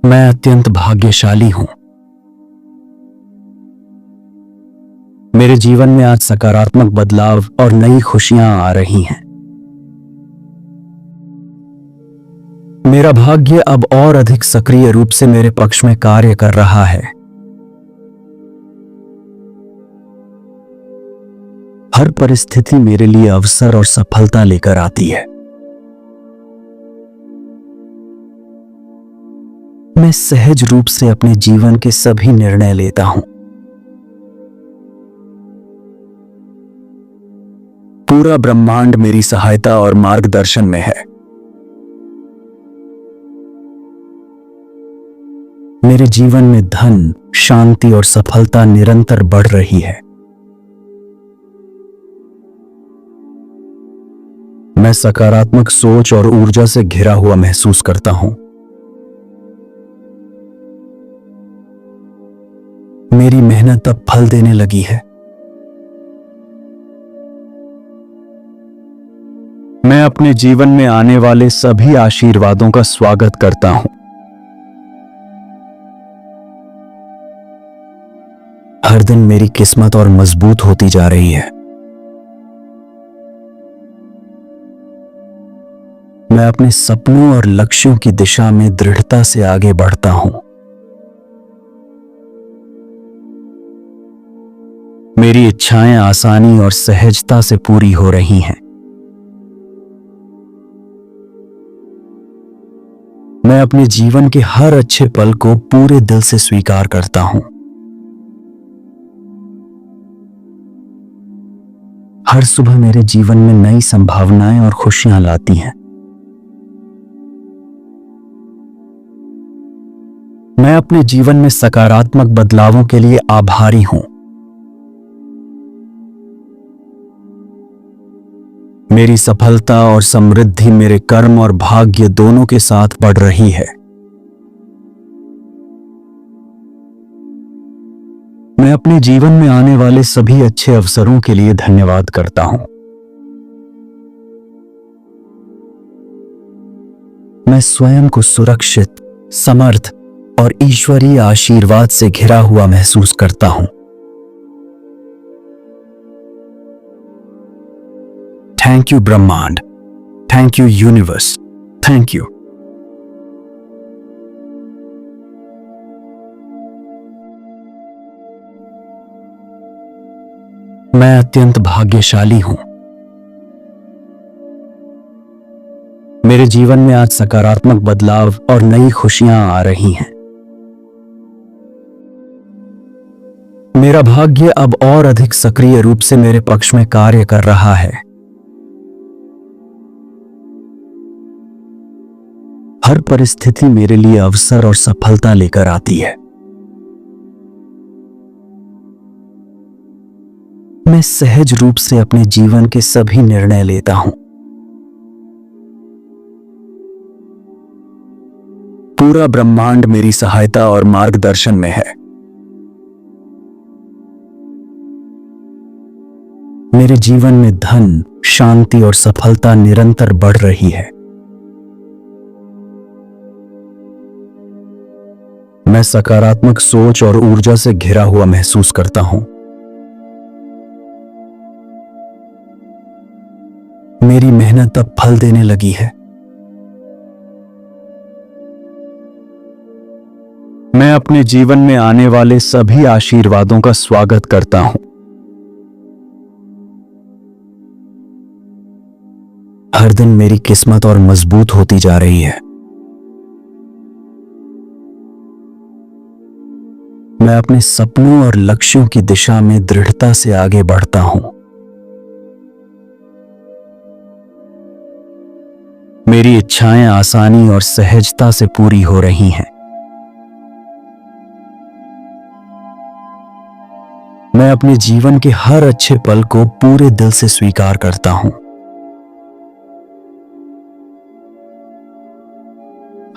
मैं अत्यंत भाग्यशाली हूं। मेरे जीवन में आज सकारात्मक बदलाव और नई खुशियां आ रही हैं। मेरा भाग्य अब और अधिक सक्रिय रूप से मेरे पक्ष में कार्य कर रहा है। हर परिस्थिति मेरे लिए अवसर और सफलता लेकर आती है। मैं सहज रूप से अपने जीवन के सभी निर्णय लेता हूं। पूरा ब्रह्मांड मेरी सहायता और मार्गदर्शन में है। मेरे जीवन में धन, शांति और सफलता निरंतर बढ़ रही है। मैं सकारात्मक सोच और ऊर्जा से घिरा हुआ महसूस करता हूं। मेरी मेहनत अब फल देने लगी है। मैं अपने जीवन में आने वाले सभी आशीर्वादों का स्वागत करता हूं। हर दिन मेरी किस्मत और मजबूत होती जा रही है। मैं अपने सपनों और लक्ष्यों की दिशा में दृढ़ता से आगे बढ़ता हूं। मेरी इच्छाएं आसानी और सहजता से पूरी हो रही हैं। मैं अपने जीवन के हर अच्छे पल को पूरे दिल से स्वीकार करता हूं। हर सुबह मेरे जीवन में नई संभावनाएं और खुशियां लाती हैं। मैं अपने जीवन में सकारात्मक बदलावों के लिए आभारी हूं। मेरी सफलता और समृद्धि मेरे कर्म और भाग्य दोनों के साथ बढ़ रही है। मैं अपने जीवन में आने वाले सभी अच्छे अवसरों के लिए धन्यवाद करता हूं। मैं स्वयं को सुरक्षित, समर्थ और ईश्वरीय आशीर्वाद से घिरा हुआ महसूस करता हूं। थैंक यू ब्रह्मांड, thank you universe, thank you. मैं अत्यंत भाग्यशाली हूं। मेरे जीवन में आज सकारात्मक बदलाव और नई खुशियां आ रही हैं। मेरा भाग्य अब और अधिक सक्रिय रूप से मेरे पक्ष में कार्य कर रहा है। हर परिस्थिति मेरे लिए अवसर और सफलता लेकर आती है। मैं सहज रूप से अपने जीवन के सभी निर्णय लेता हूं। पूरा ब्रह्मांड मेरी सहायता और मार्गदर्शन में है। मेरे जीवन में धन, शांति और सफलता निरंतर बढ़ रही है। मैं सकारात्मक सोच और ऊर्जा से घिरा हुआ महसूस करता हूं। मेरी मेहनत अब फल देने लगी है। मैं अपने जीवन में आने वाले सभी आशीर्वादों का स्वागत करता हूं। हर दिन मेरी किस्मत और मजबूत होती जा रही है। मैं अपने सपनों और लक्ष्यों की दिशा में दृढ़ता से आगे बढ़ता हूं। मेरी इच्छाएं आसानी और सहजता से पूरी हो रही हैं। मैं अपने जीवन के हर अच्छे पल को पूरे दिल से स्वीकार करता हूं।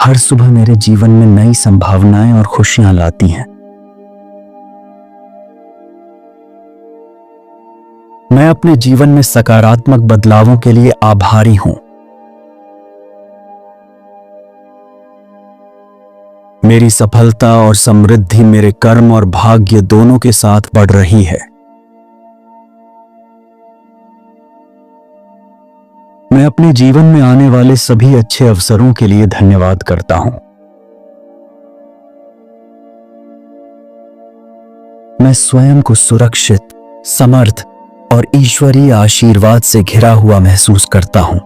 हर सुबह मेरे जीवन में नई संभावनाएं और खुशियां लाती हैं। मैं अपने जीवन में सकारात्मक बदलावों के लिए आभारी हूं। मेरी सफलता और समृद्धि मेरे कर्म और भाग्य दोनों के साथ बढ़ रही है। मैं अपने जीवन में आने वाले सभी अच्छे अवसरों के लिए धन्यवाद करता हूं। मैं स्वयं को सुरक्षित, समर्थ और ईश्वरीय आशीर्वाद से घिरा हुआ महसूस करता हूं।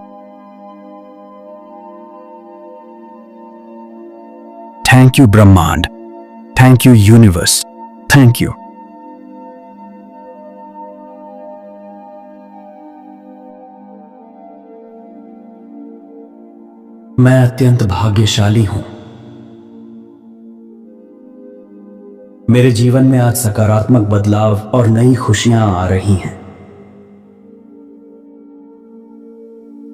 थैंक यू ब्रह्मांड, thank you universe, thank you. मैं अत्यंत भाग्यशाली हूं। मेरे जीवन में आज सकारात्मक बदलाव और नई खुशियां आ रही हैं।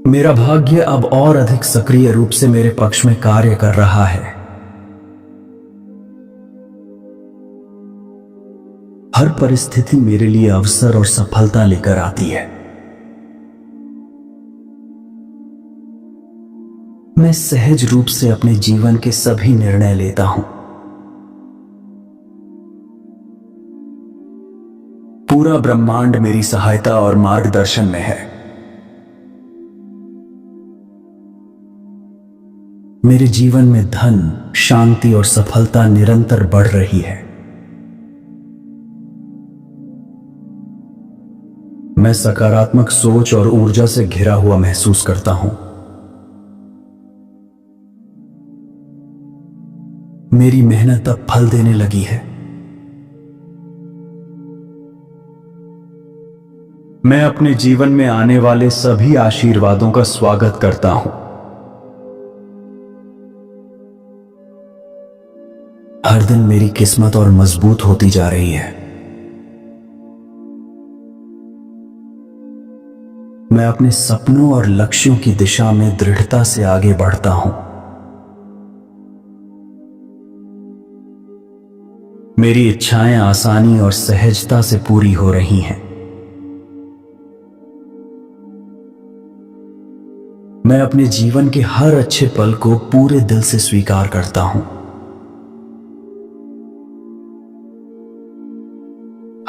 मेरा भाग्य अब और अधिक सक्रिय रूप से मेरे पक्ष में कार्य कर रहा है। हर परिस्थिति मेरे लिए अवसर और सफलता लेकर आती है। मैं सहज रूप से अपने जीवन के सभी निर्णय लेता हूं। पूरा ब्रह्मांड मेरी सहायता और मार्गदर्शन में है। मेरे जीवन में धन, शांति और सफलता निरंतर बढ़ रही है। मैं सकारात्मक सोच और ऊर्जा से घिरा हुआ महसूस करता हूं। मेरी मेहनत अब फल देने लगी है। मैं अपने जीवन में आने वाले सभी आशीर्वादों का स्वागत करता हूं। हर दिन मेरी किस्मत और मजबूत होती जा रही है। मैं अपने सपनों और लक्ष्यों की दिशा में दृढ़ता से आगे बढ़ता हूं। मेरी इच्छाएं आसानी और सहजता से पूरी हो रही हैं। मैं अपने जीवन के हर अच्छे पल को पूरे दिल से स्वीकार करता हूं।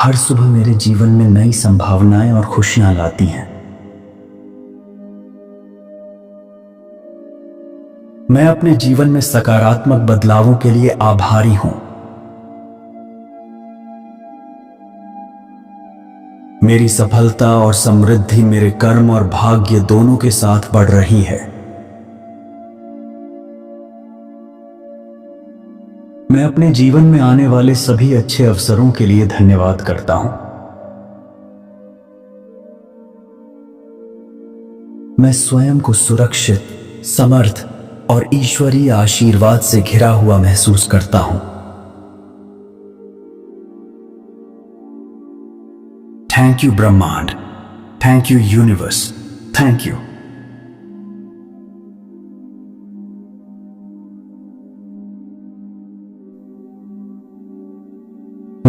हर सुबह मेरे जीवन में नई संभावनाएं और खुशियां लाती हैं। मैं अपने जीवन में सकारात्मक बदलावों के लिए आभारी हूं। मेरी सफलता और समृद्धि मेरे कर्म और भाग्य दोनों के साथ बढ़ रही है। मैं अपने जीवन में आने वाले सभी अच्छे अवसरों के लिए धन्यवाद करता हूं। मैं स्वयं को सुरक्षित, समर्थ और ईश्वरीय आशीर्वाद से घिरा हुआ महसूस करता हूं। थैंक यू ब्रह्मांड, thank you universe, thank you.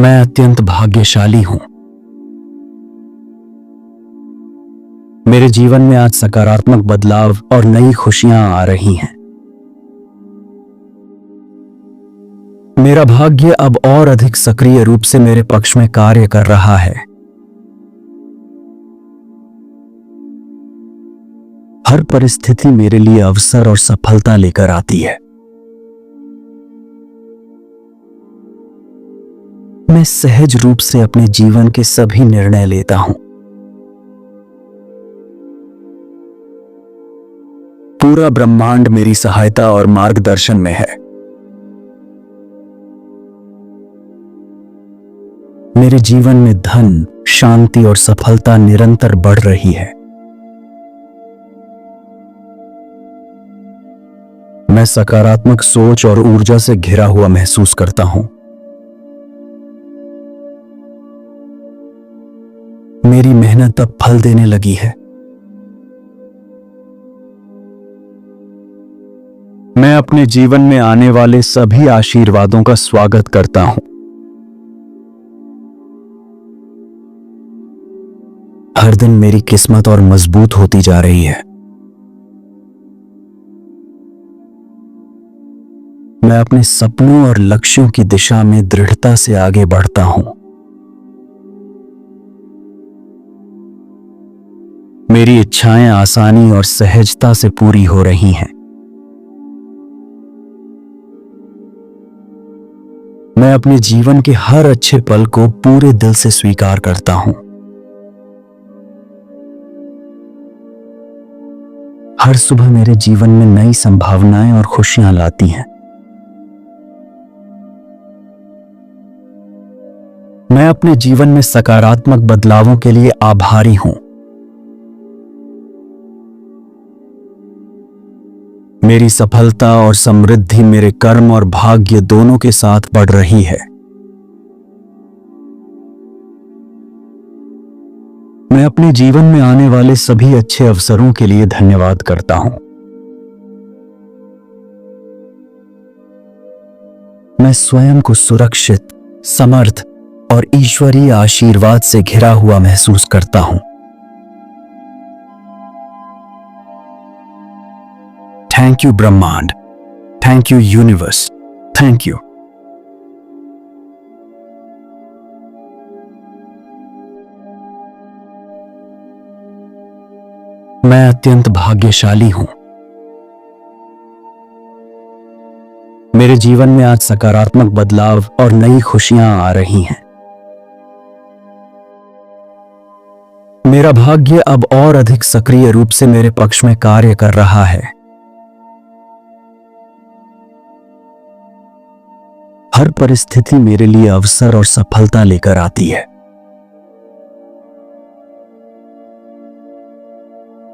मैं अत्यंत भाग्यशाली हूं। मेरे जीवन में आज सकारात्मक बदलाव और नई खुशियां आ रही हैं। मेरा भाग्य अब और अधिक सक्रिय रूप से मेरे पक्ष में कार्य कर रहा है। हर परिस्थिति मेरे लिए अवसर और सफलता लेकर आती है। मैं सहज रूप से अपने जीवन के सभी निर्णय लेता हूं। पूरा ब्रह्मांड मेरी सहायता और मार्गदर्शन में है। मेरे जीवन में धन, शांति और सफलता निरंतर बढ़ रही है। मैं सकारात्मक सोच और ऊर्जा से घिरा हुआ महसूस करता हूं। मेरी मेहनत अब फल देने लगी है। मैं अपने जीवन में आने वाले सभी आशीर्वादों का स्वागत करता हूं। हर दिन मेरी किस्मत और मजबूत होती जा रही है। मैं अपने सपनों और लक्ष्यों की दिशा में दृढ़ता से आगे बढ़ता हूं। मेरी इच्छाएं आसानी और सहजता से पूरी हो रही हैं। मैं अपने जीवन के हर अच्छे पल को पूरे दिल से स्वीकार करता हूं। हर सुबह मेरे जीवन में नई संभावनाएं और खुशियां लाती हैं। मैं अपने जीवन में सकारात्मक बदलावों के लिए आभारी हूं। मेरी सफलता और समृद्धि मेरे कर्म और भाग्य दोनों के साथ बढ़ रही है। मैं अपने जीवन में आने वाले सभी अच्छे अवसरों के लिए धन्यवाद करता हूं। मैं स्वयं को सुरक्षित, समर्थ और ईश्वरीय आशीर्वाद से घिरा हुआ महसूस करता हूं। थैंक यू ब्रह्मांड, thank you universe, thank you. मैं अत्यंत भाग्यशाली हूं। मेरे जीवन में आज सकारात्मक बदलाव और नई खुशियां आ रही हैं। मेरा भाग्य अब और अधिक सक्रिय रूप से मेरे पक्ष में कार्य कर रहा है। हर परिस्थिति मेरे लिए अवसर और सफलता लेकर आती है।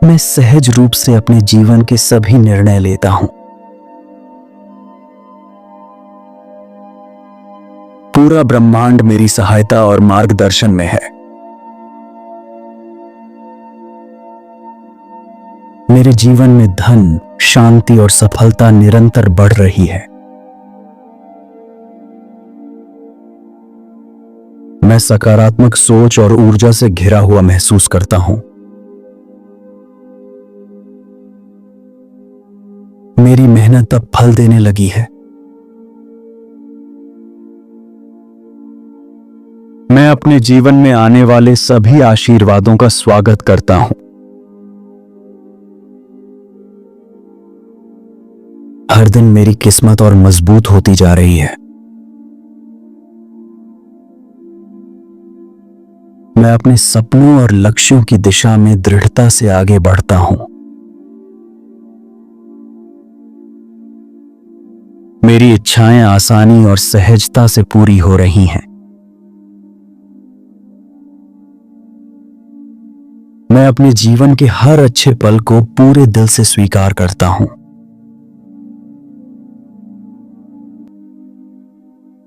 मैं सहज रूप से अपने जीवन के सभी निर्णय लेता हूं। पूरा ब्रह्मांड मेरी सहायता और मार्गदर्शन में है। मेरे जीवन में धन, शांति और सफलता निरंतर बढ़ रही है। मैं सकारात्मक सोच और ऊर्जा से घिरा हुआ महसूस करता हूं। मेरी मेहनत अब फल देने लगी है। मैं अपने जीवन में आने वाले सभी आशीर्वादों का स्वागत करता हूं। हर दिन मेरी किस्मत और मजबूत होती जा रही है। मैं अपने सपनों और लक्ष्यों की दिशा में दृढ़ता से आगे बढ़ता हूं। मेरी इच्छाएं आसानी और सहजता से पूरी हो रही हैं। मैं अपने जीवन के हर अच्छे पल को पूरे दिल से स्वीकार करता हूं।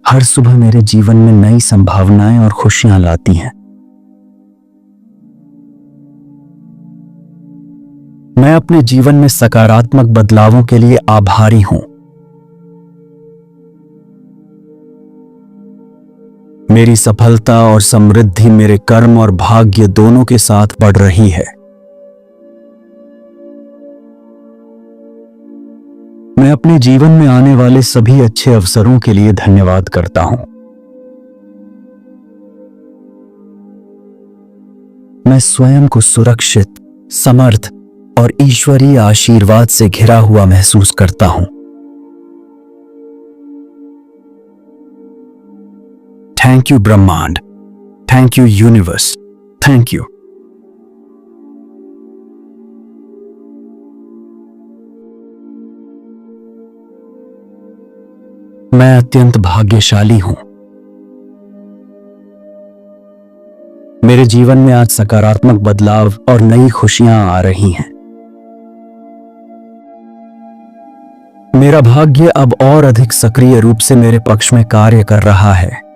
हर सुबह मेरे जीवन में नई संभावनाएं और खुशियां लाती हैं। मैं अपने जीवन में सकारात्मक बदलावों के लिए आभारी हूं। मेरी सफलता और समृद्धि मेरे कर्म और भाग्य दोनों के साथ बढ़ रही है। मैं अपने जीवन में आने वाले सभी अच्छे अवसरों के लिए धन्यवाद करता हूं। मैं स्वयं को सुरक्षित, समर्थ और ईश्वरीय आशीर्वाद से घिरा हुआ महसूस करता हूं। थैंक यू ब्रह्मांड, thank you universe, thank you. मैं अत्यंत भाग्यशाली हूं। मेरे जीवन में आज सकारात्मक बदलाव और नई खुशियां आ रही हैं। मेरा भाग्य अब और अधिक सक्रिय रूप से मेरे पक्ष में कार्य कर रहा है।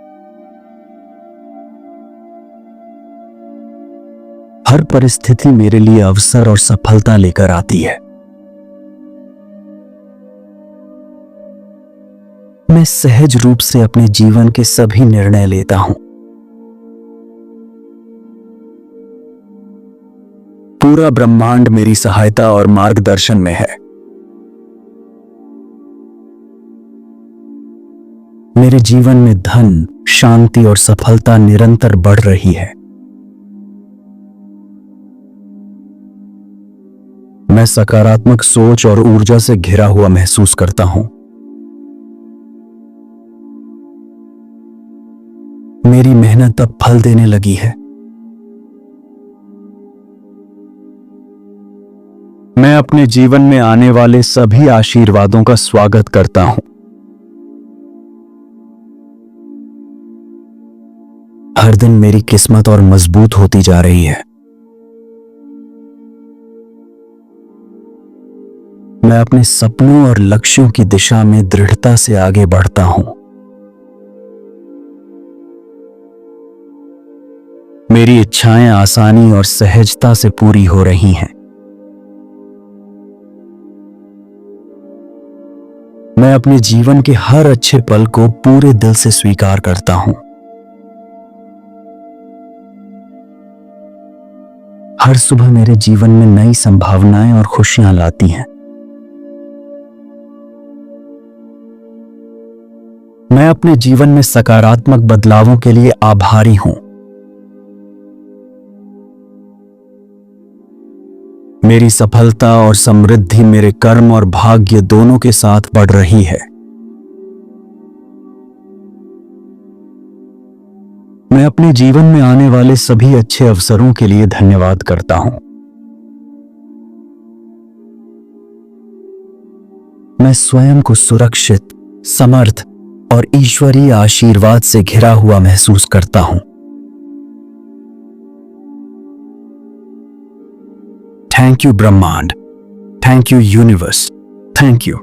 हर परिस्थिति मेरे लिए अवसर और सफलता लेकर आती है। मैं सहज रूप से अपने जीवन के सभी निर्णय लेता हूं। पूरा ब्रह्मांड मेरी सहायता और मार्गदर्शन में है। मेरे जीवन में धन, शांति और सफलता निरंतर बढ़ रही है। मैं सकारात्मक सोच और ऊर्जा से घिरा हुआ महसूस करता हूं। मेरी मेहनत अब फल देने लगी है। मैं अपने जीवन में आने वाले सभी आशीर्वादों का स्वागत करता हूं। हर दिन मेरी किस्मत और मजबूत होती जा रही है। मैं अपने सपनों और लक्ष्यों की दिशा में दृढ़ता से आगे बढ़ता हूं। मेरी इच्छाएं आसानी और सहजता से पूरी हो रही हैं। मैं अपने जीवन के हर अच्छे पल को पूरे दिल से स्वीकार करता हूं। हर सुबह मेरे जीवन में नई संभावनाएं और खुशियां लाती हैं। मैं अपने जीवन में सकारात्मक बदलावों के लिए आभारी हूं। मेरी सफलता और समृद्धि मेरे कर्म और भाग्य दोनों के साथ बढ़ रही है। मैं अपने जीवन में आने वाले सभी अच्छे अवसरों के लिए धन्यवाद करता हूं। मैं स्वयं को सुरक्षित, समर्थ और ईश्वरीय आशीर्वाद से घिरा हुआ महसूस करता हूं। थैंक यू ब्रह्मांड, thank you universe, thank you.